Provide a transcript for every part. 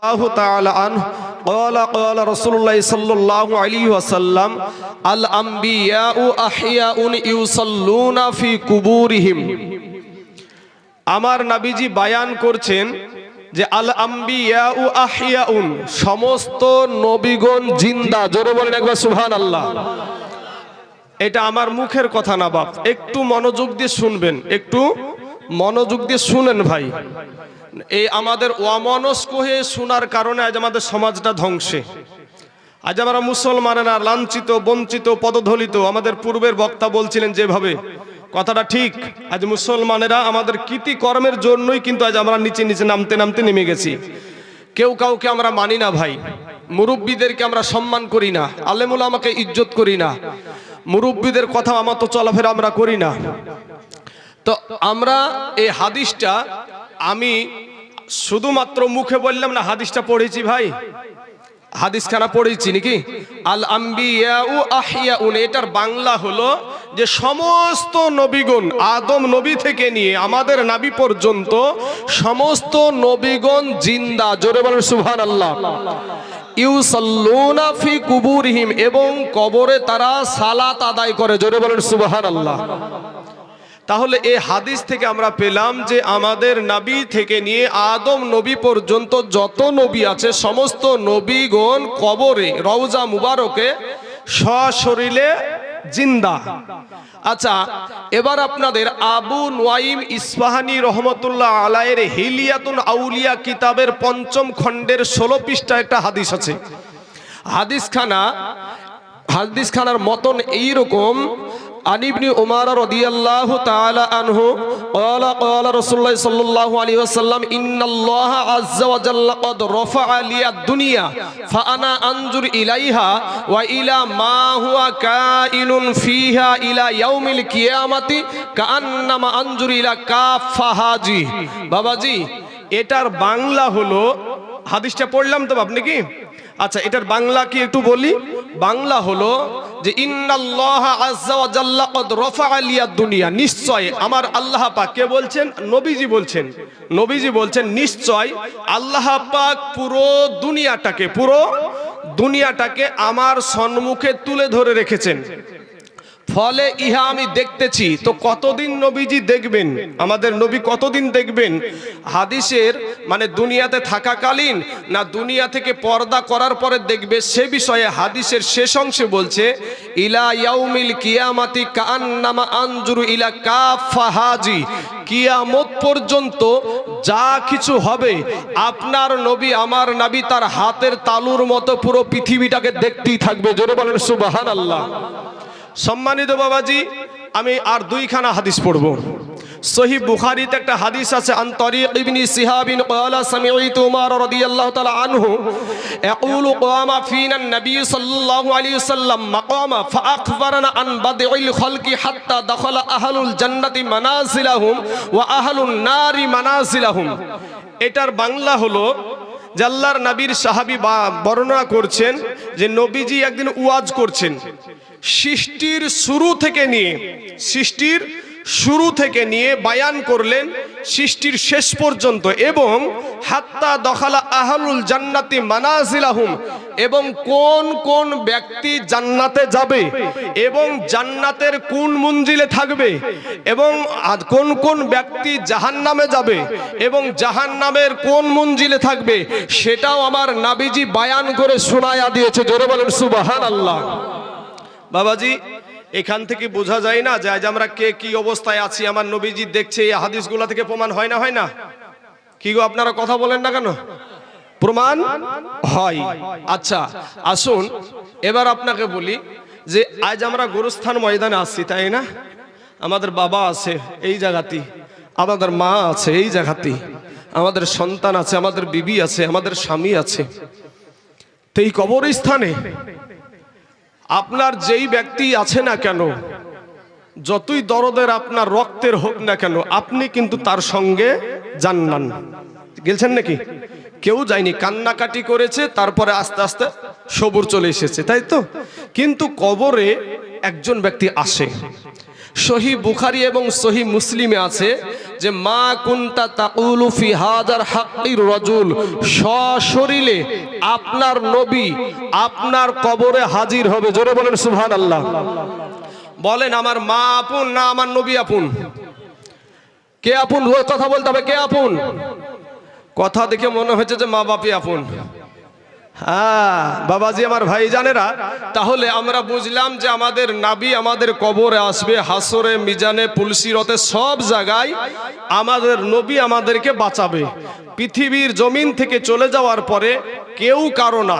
الله تعالى عنه قال رسول الله صلى الله عليه وسلم الأنبياء أحياء يصلون في قبورهم আমার নবীজি বায়ান করছেন যে আল আম্বিয়াউ আহইয়াউন, সমস্ত নবীগণ জিন্দা। জোরে বলেন একবার সুবহানাল্লাহ। এটা আমার মুখের কথা না বাপ, একটু মনোযোগ দিয়ে শুনবেন, একটু মনোযোগ দিয়ে শুনেন ভাই। এই আমাদের অমনস্ক হয়ে শোনার কারণে আজ আমাদের সমাজটা ধ্বংসে। আজ আমরা মুসলমানেরা লাঞ্ছিত, বঞ্চিত, পদদলিত। আমাদের পূর্বের বক্তা বলছিলেন যেভাবে, কথাটা ঠিক। আজ মুসলমানেরা আমাদের কৃতিকর্মের জন্যই কিন্তু আজ আমরা নিচে নিচে নামতে নামতে নেমে গেছি। কেউ কাউকে আমরা মানি না ভাই, মুরব্বীদেরকে আমরা সম্মান করি না, আলেমুল আমাকে ইজ্জত করি না, মুরব্বীদের কথা আমার তো চলাফেরা আমরা করি না। তো আমরা এই হাদিসটা আমি শুধুমাত্র মুখে বললাম না, হাদিসটা পড়েছি ভাই, হাদিসখানা পড়েছি নাকি। আল আম্বিয়াউ আহইয়াউন, এটার বাংলা হলো যে সমস্ত নবীগণ, আদম নবী থেকে নিয়ে আমাদের নবী পর্যন্ত সমস্ত নবীগণ জিন্দা। জোরে বলেন সুবহানাল্লাহ। ইউসাল্লুনা ফি কুবুরিহিম, এবং কবরে তারা সালাত আদায় করে। জোরে বলেন সুবহানাল্লাহ। তাহলে এই হাদিস থেকে আমরা পেলাম যে আমাদের নবী থেকে নিয়ে আদম নবী পর্যন্ত যত নবী আছে সমস্ত নবীগণ কবরে, রওজা মুবারকে সশরীরে জিন্দা। আচ্ছা, এবার আপনাদের আবু নুয়াইম ইসফাহানি রহমতুল্লাহ আলাইহির হিলিয়াতুন আউলিয়া কিতাবের ৫ম খণ্ডের ১৬ পৃষ্ঠা একটা হাদিস আছে। হাদিসখানার মতন এইরকম। عن ابن عمر رضي الله تعالى عنه قال رسول الله صلى الله عليه وسلم إن الله عز وجل قد رفع لي الدنيا فأنا أنظر إليها وإلى ما هو كائن فيها إلى يوم القيامة كأنما أنظر إلى كافهاجي। বাবাজি, এটার বাংলা হলো, হাদিসটা পড়লাম তো আপনি কি? আচ্ছা, এটার বাংলা কি একটু বলি। বাংলা হলো যে ইন্নাল্লাহ আযজা ওয়া জাল্লা কদ রাফা লিয়াদ দুনিয়া, নিশ্চয় আমার আল্লাহ পাক, কে বলছেন? নবীজি বলছেন। নবীজি বলছেন নিশ্চয় আল্লাহ পাক পুরো দুনিয়াটাকে আমার সম্মুখে তুলে ধরে রেখেছেন। ফলে ইহা আমি দেখতেছি। তো কতদিন নবীজি দেখবেন? আমাদের নবী কতদিন দেখবেন? হাদিসের মানে দুনিয়াতে থাকাকালীন না দুনিয়া থেকে পর্দা করার পরে দেখবে, সে বিষয়ে হাদিসের শেষ অংশে বলছে ইলা ইয়াউমিল কিয়ামাতি কাআন্নামা আনজুরু ইলা কাফাহাজি। কিয়ামত পর্যন্ত যা কিছু হবে আপনার নবী, আমার নবী তার হাতের তালুর মতো পুরো পৃথিবীটাকে দেখতেই থাকবে। জোরে বলেন সুবহানাল্লাহ। সম্মানিত বাবাজি, আমি আর দুইখানা হাদিস পড়ব। সহিহ বুখারীতে একটা হাদিস আছে, আন তারিক ইবনে শিহাবিন ক্বালা সামি'তু উমর রাদিয়াল্লাহু তাআলা আনহু ইয়াকুলু কামা ফিনা নবী সাল্লাল্লাহু আলাইহি ওয়াসাল্লাম মাকামা ফাআখবারানা আন বাদিল খালকি হাত্তা দাখালা আহলুল জান্নাতি মানাজিলাহুম ওয়া আহলুন নারি মানাজিলাহুম। এটার বাংলা হলো যে আল্লাহর নবীর সাহাবী বর্ণনা করছেন যে নবীজি একদিন ওয়াজ করছেন, সৃষ্টির শুরু থেকে নিয়ে বায়ান করলেন সৃষ্টির শেষ পর্যন্ত, এবং হাত্তা দখালা আহলুল জান্নাতি মানাজিলাহুম, এবং কোন কোন ব্যক্তি জান্নাতে যাবে এবং জান্নাতের কোন মঞ্জিলে থাকবে, এবং কোন কোন ব্যক্তি জাহান্নামে যাবে এবং জাহান্নামের কোন মঞ্জিলে থাকবে, সেটাও আমার নবীজি বায়ান করে শোনায়া দিয়েছে। জোরে বলেন সুবহানাল্লাহ। বাবাজি, এখান থেকে বোঝা যায় না যে আজ আমরা কে কি অবস্থায় আছি আমার নবীজি দেখছে। এই হাদিসগুলো থেকে প্রমাণ হয় না? হয় না? কি গো, আপনারা কথা বলেন না কেন? প্রমাণ হয়। আচ্ছা আসুন এবার আপনাকে বলি যে আজ আমরা গোরস্থান ময়দানে আসছি, তাই না? আমাদের বাবা আছে এই জায়গাতেই, আমাদের মা আছে এই জায়গাতেই, আমাদের সন্তান আছে, আমাদের বিবি আছে, আমাদের স্বামী আছে। তো এই কবরস্থানে আপনার যেই ব্যক্তি আছে না কেন, যতই দরদের আপনার রক্তের হোক না কেন, আপনি কিন্তু তার সঙ্গে জান্নান গেছেন নাকি? কেউ যায়নি, কান্নাকাটি করেছে, তারপরে আস্তে আস্তে সবুর চলে এসেছে, তাই তো? কিন্তু কবরে একজন ব্যক্তি আসে। সহিহ বুখারী এবং সহিহ মুসলিমে আছে যে মা কুনতা তাকুলু ফি হাযার হাক্কির রাজুল, সশরীরে আপনার নবী আপনার কবরে হাজির হবে। জোরে বলেন সুবহানাল্লাহ। বলেন আমার মা আপন না আমার নবী আপন? কে আপন? কথা বলতে হবে, কে আপন? কথা দেখে মনে হচ্ছে যে মা বাপই আপন। হ্যাঁ বাবাজি আমার ভাই জানেরা, তাহলে আমরা বুঝলাম যে আমাদের নবী আমাদের কবরে আসবে, হাসরে, মিজানে, পুলসিরতে, সব জায়গায় আমাদের নবী আমাদেরকে বাঁচাবে। পৃথিবীর জমিন থেকে চলে যাওয়ার পরে কেউ কারো না,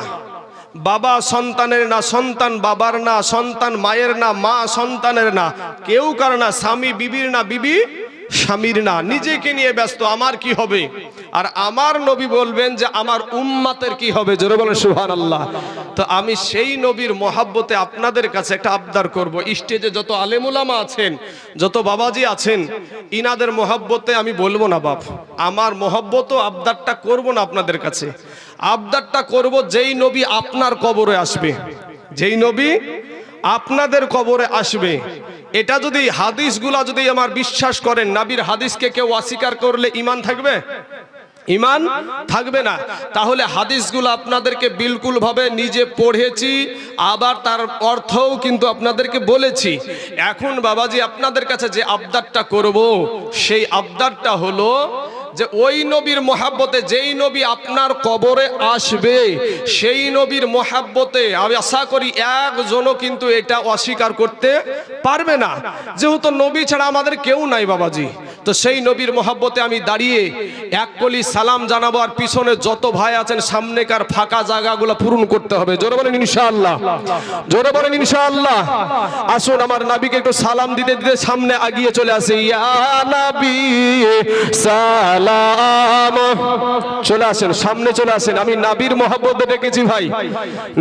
বাবা সন্তানের না, সন্তান বাবার না, সন্তান মায়ের না, মা সন্তানের না, কেউ কারো না, স্বামী বিবির না, বিবি স্বামীর না, নিজেকে নিয়ে ব্যস্ত আমার কি হবে। আর আমার নবী বলবেন যে আমার উম্মতের কি হবে। জোরে বলেন সুবহানাল্লাহ। তো আমি সেই নবীর মহাব্বতে আপনাদের কাছে একটা আবদার করব। স্টেজে যত আলেম উলামা আছেন, যত বাবাজি আছেন, ইনাদের মহাব্বতে আমি বলবো না বাপ, আমার মহাব্বতও আবদারটা করব না আপনাদের কাছে। আবদারটা করব যেই নবী আপনার কবরে আসবে, যেই নবী আপনাদের কবরে আসবে, এটা যদি হাদিসগুলা যদি আমার বিশ্বাস করেন, নবীর হাদিসকে কেউ অস্বীকার করলে ঈমান থাকবে? ঈমান থাকবে না। তাহলে হাদিসগুলো আপনাদেরকে বিলকুল ভাবে নিজে পড়েছি, আবার তার অর্থও কিন্তু আপনাদেরকে বলেছি। এখন বাবাজি আপনাদের কাছে যে আবদারটা করব, সেই আবদারটা হলো যে ওই নবীর মহাব্বতে, যেই নবী আপনার কবরে আসবে, সেই নবীর মহাব্বতে আমি আশা করি একজনও কিন্তু এটা অস্বীকার করতে পারবে না, যেহেতু নবী ছাড়া আমাদের কেউ নাই বাবাজি। তো সেই নবীর মহাব্বতে আমি দাঁড়িয়ে এক কলি সালাম জানাবো, আর পিছনে যত ভাই আছেন সামনেকার ফাঁকা জায়গাগুলো পূরণ করতে হবে। জোরে বলেন ইনশাআল্লাহ, জোরে বলেন ইনশাআল্লাহ। আসুন আমার নবীকে একটু সালাম দিতে দিতে সামনে আগিয়ে চলে আসে। ইয়া নবী সালাম, চলে আসেন, সামনে চলে আসেন। আমি নবীর মহব্বতে ডেকেছি ভাই,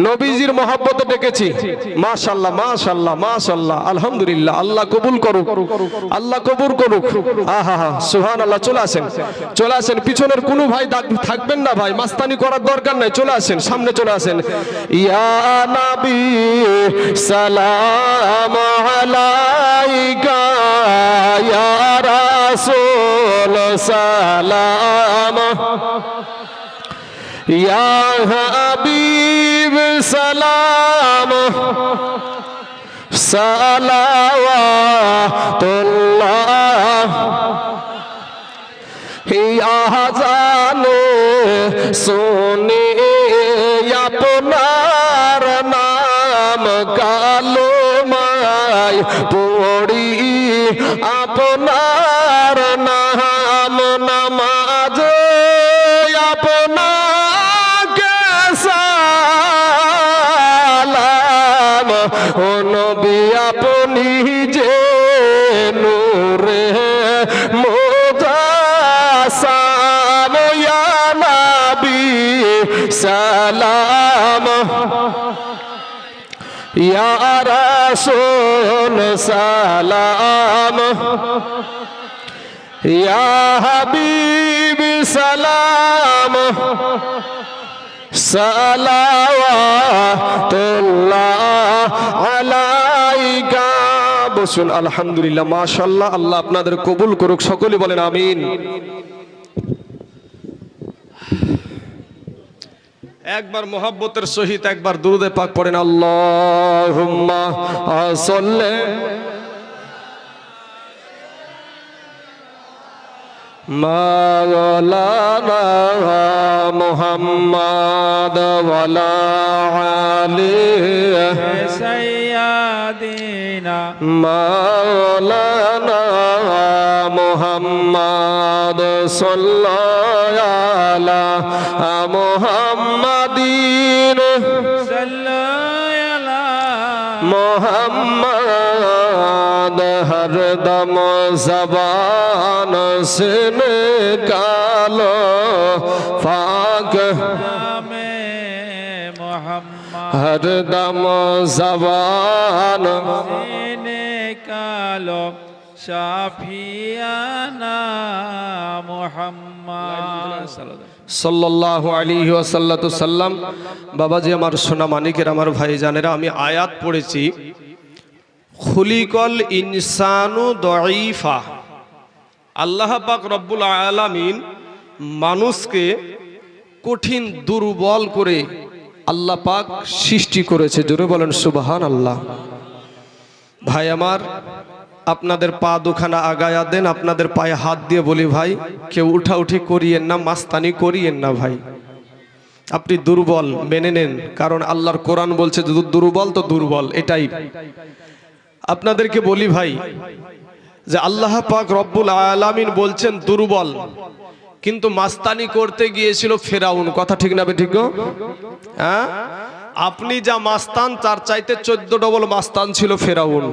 নবীজির মহব্বতে ডেকেছি। মাশাআল্লাহ মাশাআল্লাহ মাশাআল্লাহ, আলহামদুলিল্লাহ। আল্লাহ কবুল করুক, আল্লাহ কবুল করুক। আহা হা সুবহানাল্লাহ। চলে আসেন, চলে আসেন। পিছনের কোনো ভাই থাকবেন না ভাই, মাস্তানি করার দরকার নাই। চলে আসেন, সামনে চলে আসেন। ইয়া নবী সালাম আলাইকা, ইয়া রাসূল সালাম, ইয়া হাবিব সালাম, সালাওয়াতুল্লাহ, ইয়া জানে শুনে আপনার নাম কালেমায় পড়ি, আপনার নাম নামাজে আপনাকে সালাম। ও নবী আপনি যে নূরে মুজাসসাম, ইয়া নবী সালাম, ইয়া রাসূল সালাম, ইয়া হাবিব সালাম, সালাওয়াতুল্লাহ আলাইকা। বসুন। আলহামদুলিল্লাহ মাশাআল্লাহ। আল্লাহ আপনাদের কবুল করুক, সকলে বলেন আমিন। একবার মোহাব্বতের সহিত একবার দুরূদে পাক পড়েন। আল্লাহুম্মা সাল্লি মাওলানা মুহাম্মাদ ওয়ালা আলিহি সাইয়্যিদিনা মাওলানা মুহাম্মাদ সাল্লাল্লাহু আলা মুহাম্মাদিন সাল্লাল্লাহু আলা মুহাম্মাদ। হরদম জবান से निकालो पाक हरदम ज़बान से निकालो शाफियाना मुहम्मद सल्लल्लाहु अलैहि वसल्लम। बाबाजी আমার সোনা মানিকের, আমার ভাই জানেরা, আমি আয়াত পড়েছি, খুলিকল ইনসানু দঈফা। আল্লাহ পাক রব্বুল আলামিন মানুষকে কঠিন দুর্বল করে আল্লাহ পাক সৃষ্টি করেছে। জোরে বলেন সুবহানাল্লাহ। ভাই আমার, আপনাদের পা দুখানা আগায়া দেন, আপনাদের পায়ে হাত দিয়ে বলি ভাই, কেউ উঠাউঠি করিয়েন না, মাস্তানি করিয়েন না ভাই। আপনি দুর্বল মেনে নেন, কারণ আল্লাহর কোরআন বলছে দুর্বল তো দুর্বল, এটাই। আপনাদেরকে বলি ভাই যে আল্লাহ পাক রব্বুল আলামিন বলছেন দুর্বল, কিন্তু মাস্তানি করতে গিয়েছিল ফেরাউন। কথা ঠিক না ঠিক? হ্যাঁ, আপনি যা মাস্তান তার চাইতে 14 ডবল মাস্তান ছিল ফেরাউন।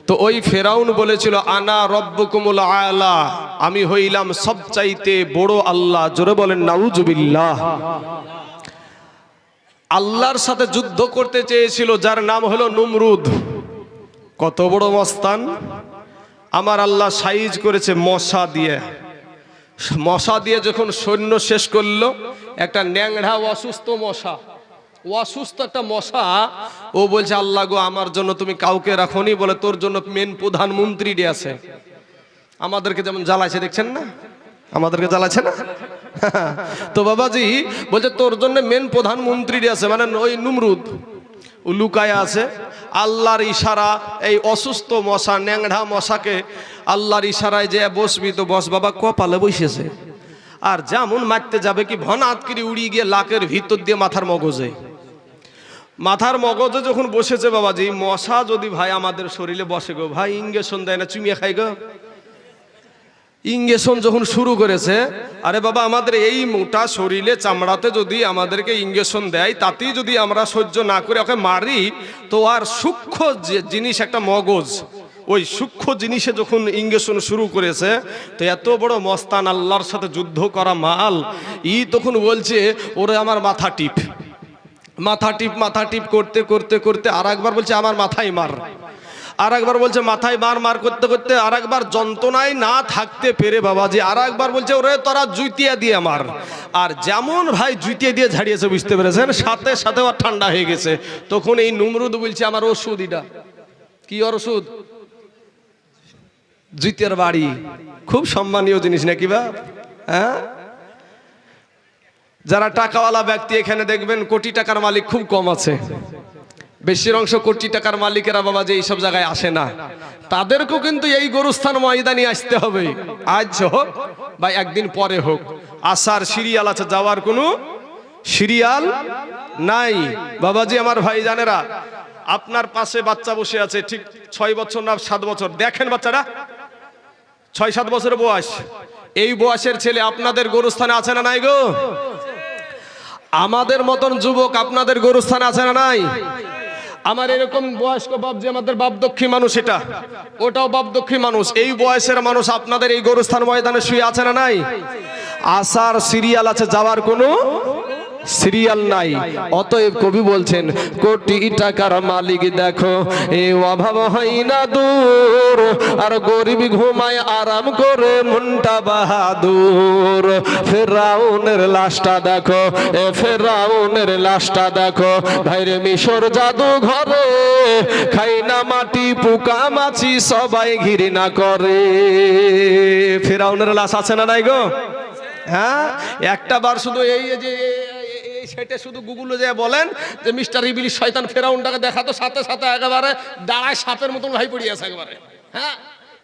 তো ওই ফেরাউন বলেছিল আনা রব্বুকুমুল আলা, আমি হইলাম সবচাইতে বড় আল্লাহ। জোরে বলেন নাউজুবিল্লাহ। আল্লাহর সাথে যুদ্ধ করতে চেয়েছিল যার নাম হলো নমরুদ। কত বড় মস্তান! আমার আল্লাহ সাইজ করেছে মশা দিয়ে। মশা দিয়ে যখন সৈন্য শেষ করলো, একটা ন্যাংড়া অসুস্থ মশা, অসুস্থ একটা মশা, ও বলছে আল্লাহ গো আমার জন্য তুমি কাউকে রাখোনি, বলে তোর জন্য মেন প্রধানমন্ত্রী আছে। আমাদেরকে যেমন জ্বালাইছে, দেখছেন না? আমাদেরকে জ্বালাচ্ছে না? তো বাবাজি বলছে তোর জন্য মেন প্রধানমন্ত্রী আছে, মানে ওই নমরুদ লুকায় আছে। আল্লাহর ইশারা এই অসুস্থ মশা, ন্যাংড়া মশাকে আল্লাহর ইশারায় যে বসবি, তো বস বাবা কপালে বসেছে। আর যেমন মারতে যাবে কি ভনাত করে উড়িয়ে গিয়ে লাকের ভিতর দিয়ে মাথার মগজে যখন বসেছে বাবাজি, মশা যদি ভাই আমাদের শরীরে বসে গো ভাই, ইঞ্জেকশন দেয় না, চুমিয়ে খাই গো। ইঞ্জেকশন যখন শুরু করেছে, আরে বাবা আমাদের এই মোটা শরীরে চামড়াতে যদি আমাদেরকে ইঞ্জেকশন দেয়, তাতেই যদি আমরা সহ্য না করে ওকে মারি, তো আর সূক্ষ্ম জিনিস একটা মগজ, ওই সূক্ষ্ম জিনিসে যখন ইঞ্জেকশন শুরু করেছে, তো এত বড় মস্তান আল্লাহর সাথে যুদ্ধ করা মাল, তখন বলছে ওরে আমার মাথা টিপ, মাথা টিপ, মাথা টিপ করতে করতে করতে আর একবার বলছে আমার মাথায় মার, আর একবার বলছে মাথায় মার করতে করতে আর একবার যন্ত্রণায় না থাকতে পেরে বাবাজি আর একবার বলছে ওরে তোরা জুতিয়া দিয়ে মার। আর যেমন ভাই জুতিয়া দিয়ে ঝাড়িয়েছে, বুঝতে পেরেছেন, সাথে সাথে আর ঠান্ডা হয়ে গেছে। তখন এই নমরুদ বলছে আমার ওষুধ, এটা কি ওষুধ? জুতিয়ার বাড়ি, খুব সম্মানীয় জিনিস নাকি বা? হ্যাঁ, যারা টাকাওয়ালা ব্যক্তি এখানে দেখবেন কোটি টাকার মালিক খুব কম আছে। বেশির অংশ কোটি টাকার মালিকেরা বাবা যে এইসব জায়গায় আসে না, তাদেরকেও কিন্তু এই গরুস্থান ময়দানে আসতে হবে। আজ হোক বা একদিন পরে হোক, আসার সিরিয়াল আছে, যাওয়ার কোনো সিরিয়াল নাই। বাবাজি আমার ভাই জানেরা, আপনার পাশে বাচ্চা বসে আছে, ঠিক 6 বছর না 7 বছর, দেখেন বাচ্চাটা 6-7 বছরের বয়স। এই বয়সের ছেলে আপনাদের গরুস্থানে আছে না নাই গো? আমাদের মতন যুবক আপনাদের গরুস্থানে আছে না নাই? আমার এরকম বয়স্ক বাপ, যে আমাদের বাপদক্ষী মানুষ, এটা ওটাও বাপদক্ষী মানুষ, এই বয়সের মানুষ আপনাদের এই গরুস্থান ময়দানে শুয়ে আছে না নাই? আসার সিরিয়াল আছে, যাওয়ার কোনো সিরিয়াল নাই। অতএব কবি বলছেন কোটি টাকার মালিক দেখো এ অভাব হয় না দূর, আর গরিব ঘুমায় আরাম করে মনটা বাহাদুর। ফেরাউনের লাশটা দেখো, এ ফেরাউনের লাশটা দেখো, ভাইরে মিশর জাদু ঘরে খাই না মাটি পোকা মাছি সবাই ঘৃণা করে। ফেরাউনের লাশ আছে না নাই গো? হ্যাঁ, একটা বার শুধু এই যে সেটা শুধু গুগলে যে বলেন যে মিস্টার ইবলিস শয়তান ফেরাউনটাকে দেখাতো, সাথে সাথে একেবারে দাঁড়ায় সাপের মতন ভাই পড়ে আছে একেবারে। হ্যাঁ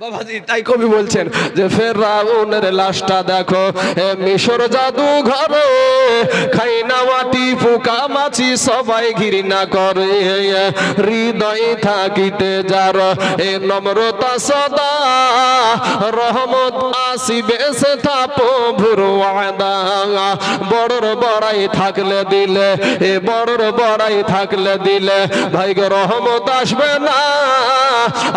বাবাজি, তাই কবি বলছেন যে ফেরাউনের লাশটা দেখো এ মিশর জাদু ঘরে খাই না মাটি পোকা মাছি সবাই ঘৃণা করে। হৃদয় থাকিতে যার এ নম্রতা সদা, রহমত আসিবে সে থা প্রভুর ওয়াদা। বড়র বড়াই থাকলে দিলে, এ বড়র বড়াই থাকলে দিলে ভাই গো রহমত আসবে না,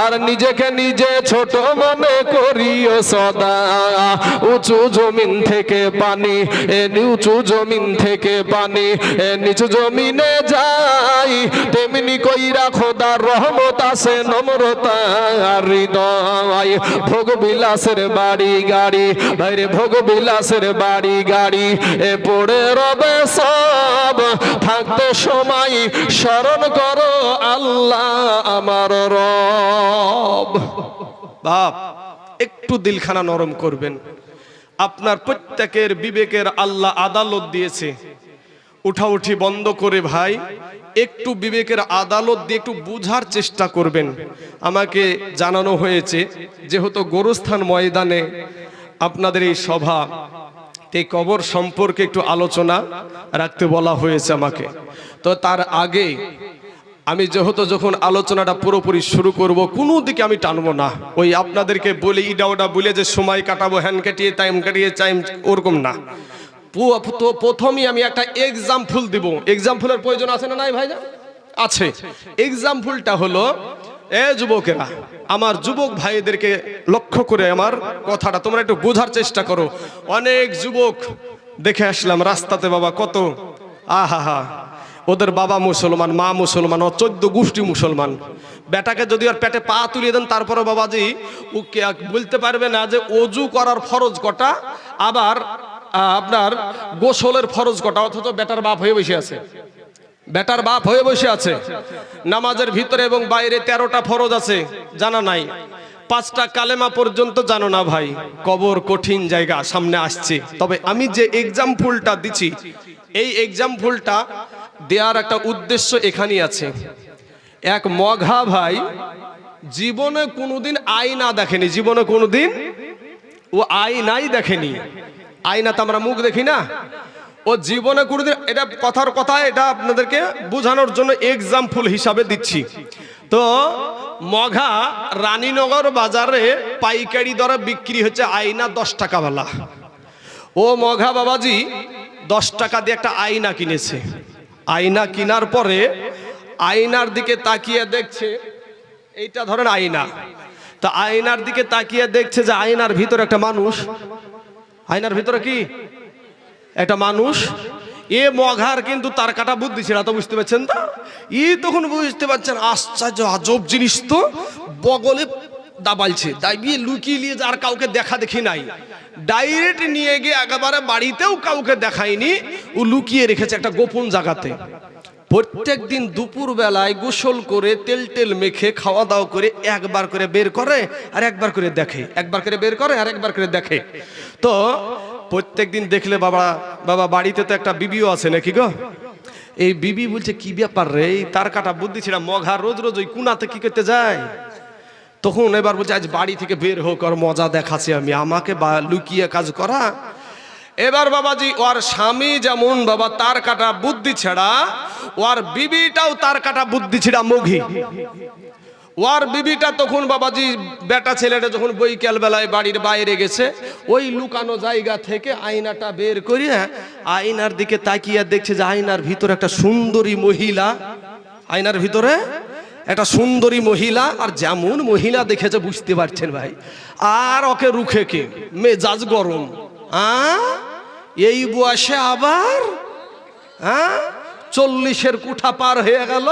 আর নিজেকে নিজে ছোট মনে করিও সদা। উঁচু জমিন থেকে পানি, এ নিচু জমিন থেকে পানি, এ নিচু জমিনে যাই, তেমনি কইরা খোদার রহমত আছে নম্রতা হৃদয়। ভোগ বিলাসের বাড়ি গাড়ি, ভাইরে ভোগ বিলাসের বাড়ি গাড়ি, এ পড়ে রবে সব, থাকতে সময় স্মরণ করো আল্লাহ আমার রব। বাপ একটু দিলখানা নরম করবেন। আপনার প্রত্যেকের বিবেকের আল্লাহ আদালত দিয়েছে, উঠাউঠি বন্ধ করে ভাই একটু বিবেকের আদালত দিয়ে একটু বুঝার চেষ্টা করবেন। আমাকে জানানো হয়েছে যেহেতু গোরস্থান ময়দানে আপনাদের এই সভা, এই কবর সম্পর্কে একটু আলোচনা রাখতে বলা হয়েছে আমাকে। তো তার আগে আমি যেহেতু যখন আলোচনাটা পুরোপুরি শুরু করব, কোনো দিকে আমি টানবো না, ওই আপনাদেরকে বলি ইডা ওটা বলে যে সময় কাটাবো, হ্যান্ড কাটিয়ে টাইম ওরকম না। তো প্রথমেই আমি একটা এক্সাম্পল দিব। এক্সাম্পলের প্রয়োজন আছে না নাই ভাই? আছে। এক্সাম্পলটা হলো, এ যুবকেরা, আমার যুবক ভাইদেরকে লক্ষ্য করে আমার কথাটা তোমরা একটু বোঝার চেষ্টা করো। অনেক যুবক দেখে আসলাম রাস্তাতে, বাবা কত আহা, ওদের বাবা মুসলমান, মা মুসলমান, ও 14 গোষ্ঠী মুসলমান। বেটাকে যদি ওর পেটে পা তুলিয়ে দেন তারপরে বাবাজি ও বলতে পারবে না যে অজু করার ফরজ কটা, আবার আপনার গোসলের ফরজ কটা, অথচ বেটার বাপ হয়ে বসে আছে। বেটার বাপ হয়ে বসে আছে। নামাজের ভিতরে এবং বাইরে 13টা ফরজ আছে জানা নাই, 5টা কালেমা পর্যন্ত জানো না ভাই। কবর কঠিন জায়গা সামনে আসছে। তবে আমি যে এক্সাম্পলটা দিচ্ছি, এই এক্সাম্পলটা দেওয়ার একটা উদ্দেশ্য এখানেই আছে। এক মঘা ভাই জীবনে কোনোদিন আয়না দেখেনি, জীবনে কোনোদিন ও আয়নাই দেখেনি। আয়নাতে আমরা মুখ দেখি না, ও জীবনে কোনোদিন, এটা কথার কথা, এটা আপনাদেরকে বোঝানোর জন্য এক্সাম্পল হিসাবে দিচ্ছি। তো মঘা রানীনগর বাজারে পাইকারি দরে বিক্রি হচ্ছে আয়না 10 টাকাওয়ালা। ও মঘা বাবাজি 10 টাকা দিয়ে একটা আয়না কিনেছে। আয়না কেনার পরে আয়নার দিকে তাকিয়ে দেখছে, এইটা ধরেন আয়না, তা আয়নার দিকে তাকিয়ে দেখছে যে আয়নার ভিতরে একটা মানুষ। আয়নার ভিতরে কি একটা মানুষ। এ মঘার কিন্তু তার কাটা বুদ্ধি ছিল, তো বুঝতে পারছেন তো? তখন বুঝতে পারছেন আশ্চর্য আজব জিনিস তো, বগলে দাবালছে, দাবিয়ে লুকিয়ে নিয়ে, আর কাউকে দেখা দেখি নাই, ডাইরেক্ট নিয়ে গিয়ে একেবারে বাড়িতেও কাউকে দেখায়নি, ও লুকিয়ে রেখেছে একটা গোপন জায়গাতে। প্রত্যেক দিন দুপুর বেলায় গোসল করে তেল টেল মেখে খাওয়া দাওয়া করে একবার করে বের করে আর একবার করে দেখে, একবার করে বের করে আর একবার করে দেখে। তো প্রত্যেক দিন দেখলে বাবা বাড়িতে তো একটা বিবিও আছে নাকি গো, এই বিবি বলছে কি ব্যাপার রে, তার কাটা বুদ্ধি ছিল মঘা রোজ রোজ ওই কুনাতে কি করতে যায়। তখন এবার বলছে আজ বাড়ি থেকে বের হোক, আর মজা দেখাচ্ছে আমি, আমাকে লুকিয়ে কাজ করা। এবার বাবাজি ওর স্বামী যেমন বাবা তার কাটা বুদ্ধি ছেড়া, ওর বিবিটাও তার কাটা বুদ্ধি ছেড়া মঘি। ওর বিবিটা তখন বাবাজি বেটা ছেলেটা যখন বৈকাল বেলায় বাড়ির বাইরে গেছে, ওই লুকানো জায়গা থেকে আয়নাটা বের করিয়া আয়নার দিকে তাকিয়ে দেখছে যে আয়নার ভিতরে একটা সুন্দরী মহিলা। আয়নার ভিতরে একটা সুন্দরী মহিলা, আর যেমন মহিলা দেখেছে বুঝতে পারছেন ভাই, আর ওকে রুখে কে মেজাজ গরম। এই বয়সে আবার 40-এর কুঠা পার হয়ে গেল,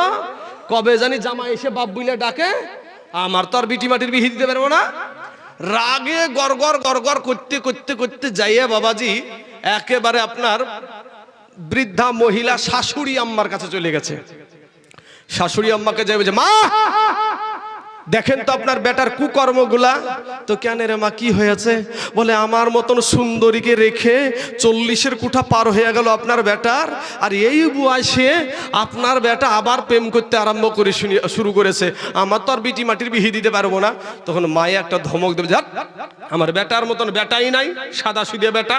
কবে জানি জামা এসে বাপ বুইলে ডাকে, আমার তো আর বিটি মাটির বিহি দিতে পারবো না। রাগে গড়গড় গড়গড় করতে করতে করতে যাইয়া বাবাজি একেবারে আপনার বৃদ্ধা মহিলা শাশুড়ি আম্মার কাছে চলে গেছে। শাশুড়ি আম্মাকে যাই বলছে, মা দেখেন তো আপনার বেটার কুকর্মগুলা। তো কেন রে মা, কি হয়েছে? বলে আমার মতন সুন্দরীকে রেখে 40-এর কুঠা পার হয়ে গেল আপনার বেটার, আর এই বয়সে আপনার বেটা আবার প্রেম করতে আরম্ভ করে শুরু করেছে, আমার তো আর বিটি মাটির বিহি দিতে পারবো না। তখন মায়ে একটা ধমক দেবে, যাক আমার বেটার মতন বেটাই নাই, সাদা সুদে বেটা।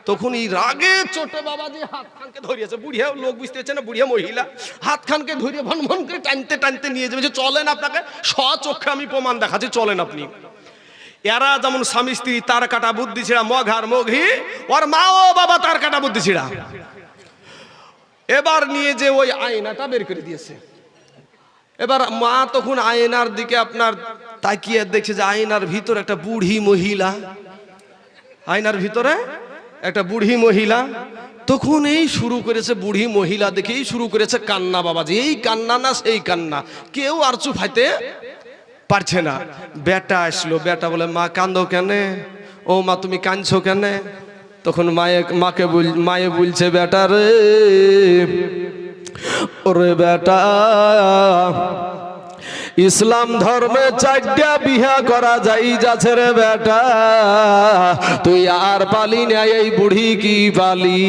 তখন এই রাগে চোটে বাবাজি হাত খানকে ধরিয়েছে, বুড়িয়া লোক বুঝতে পারছে না, বুড়িয়া মহিলা হাত খানকে ধরিয়ে ভন ভন করে টানতে টানতে নিয়ে যাবে, যে চলেন আপনাকে স্বচক্ষে আমি প্রমাণ দেখাচ্ছি, চলেন আপনি। এরা যেমন স্বামী স্ত্রী তার কাটা বুদ্ধি ছিড়া, মঘার মঘি, ওর মা ও বাবা তার কাটা বুদ্ধি ছিড়া। এবার নিয়ে যে ওই আয়নাটা বের করে দিয়েছে। এবার মা তখন আয়নার দিকে আপনার তাকিয়ে দেখছে যে আয়নার ভিতরে একটা বুড়ি মহিলা, আয়নার ভিতরে একটা বুড়ি মহিলা। তখন এই শুরু করেছে, বুড়ি মহিলা দেখেই শুরু করেছে কান্না। বাবাজি এই কান্না না সেই কান্না, কেউ আর চুপাইতে পারছে না। বেটা আসলো, বেটা বলে মা কান্দো কেন? ও মা তুমি কাঁদছো কেন? তখন মায়ে বলছে, বেটা রে, ওরে বেটা ইসলাম ধর্মে 4টা বিয়া করা যাই যাচ্ছে রে বেটা, তুই আর পালি না এই বুড়ি কি পালি।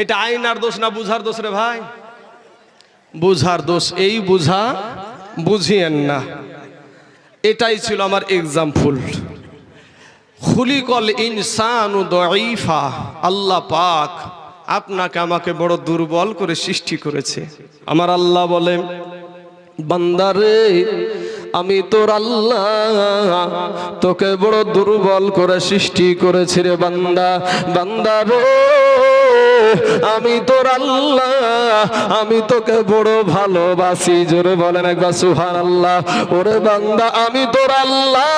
এটা আইনার দোষ না বুঝার দোষ রে ভাই? বুঝার দোষ। এই বুঝা বুঝিয়েন না। এটাই ছিল আমার এক্সাম্পল। খুলিকল ইনসানু দাঈফা, আল্লাহ পাক আপনাকে আমাকে বড় দুর্বল করে সৃষ্টি করেছে। আমার আল্লাহ বলে, বান্দারে আমি তোর আল্লাহ তোকে বড় দুর্বল করে সৃষ্টি করেছি রে বান্দা। বান্দারে আমি তোর আল্লাহ, আমি তোকে বড় ভালোবাসি। জোরে বলেন একবার সুবহানাল্লাহ। ওরে বান্দা আমি তোর আল্লাহ,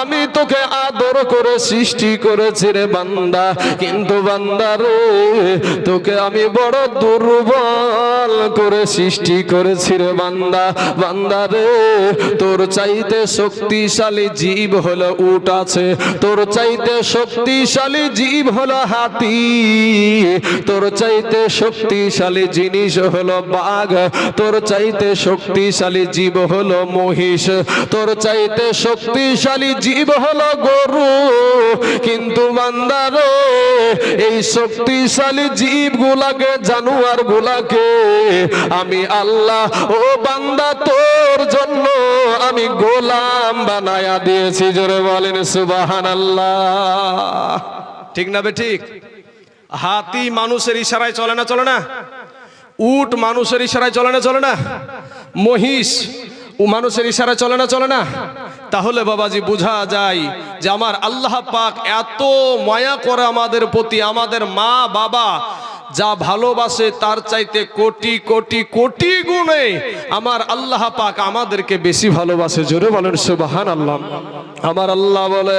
আমি তোকে আদর করে সৃষ্টি করেছি রে বান্দা, কিন্তু বান্দা রে তোকে আমি বড় দুর্বল করে সৃষ্টি করেছি রে বান্দা। বান্দা রে তোর চাইতে শক্তিশালী জীব হলো উট আছে, তোর চাইতে শক্তিশালী জীব হলো হাতি, তোর চাইতে শক্তিশালী জিনিস হলো বাঘ, তোর চাইতে শক্তিশালী জীব হলো মহিষ, তোর চাইতে শক্তিশালী জীব হলো গরু। কিন্তু বান্দা রে এই শক্তিশালী জীবগুলাকে, জানোয়ার গুলাকে আমি আল্লাহ ও বান্দা তোর জন্য আমি গোলাম বানায়া দিয়েছি। জোরে বলেন সুবহানাল্লাহ। ঠিক না বে ঠিক? হাতি মানুষের ইশারায় চলে না চলে না? উট মানুষের ইশারায় চলে না চলে না? মহিষ মানুষের ইশারায় চলে না চলে না? তাহলে বাবাজি বোঝা যায় যে আমার আল্লাহ পাক এত মায়া করে আমাদের প্রতি, আমাদের মা বাবা যা ভালোবাসে তার চাইতে কোটি কোটি কোটি গুণে আমার আল্লাহ পাক আমাদেরকে বেশি ভালোবাসে। জোরে বলেন সুবহানাল্লাহ। আমার আল্লাহ বলে,